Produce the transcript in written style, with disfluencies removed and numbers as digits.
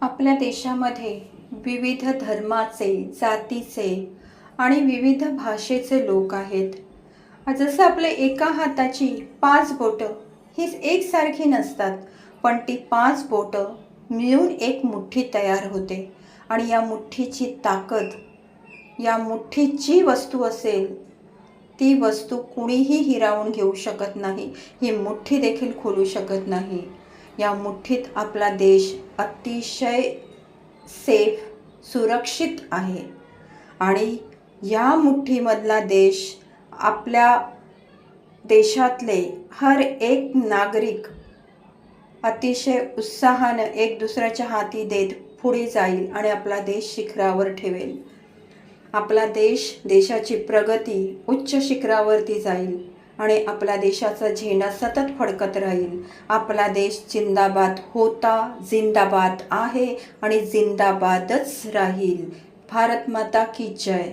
आपल्या देशामध्ये विविध धर्माचे, जातीचे आणि विविध भाषेचे लोक आहेत. जसं आपल्या एका हाताची 5 बोटं ही एकसारखी नसतात, पण ती 5 बोटं मिळून एक मुठ्ठी तयार होते. आणि या मुठ्ठीची ताकद, या मुठ्ठीत जी वस्तू असेल ती वस्तू कुणीही हिरावून घेऊ शकत नाही, ही मुठ्ठी देखील खोलू शकत नाही. या मुठ्ठीत आपला देश अतिशय सेफ, सुरक्षित आहे. आणि या मुठ्ठीमधला देश, आपल्या देशातले हर एक नागरिक अतिशय उत्साहानं एक दुसऱ्याच्या हाती देत पुढे जाईल आणि आपला देश शिखरावर ठेवेल. आपला देश, देशाची प्रगती उच्च शिखरावरती जाईल आणि आपल्या देशाचा झेंडा सतत फडकत राहील. आपला देश जिंदाबाद होता, जिंदाबाद आहे आणि जिंदाबादच राहील. भारत माता की जय.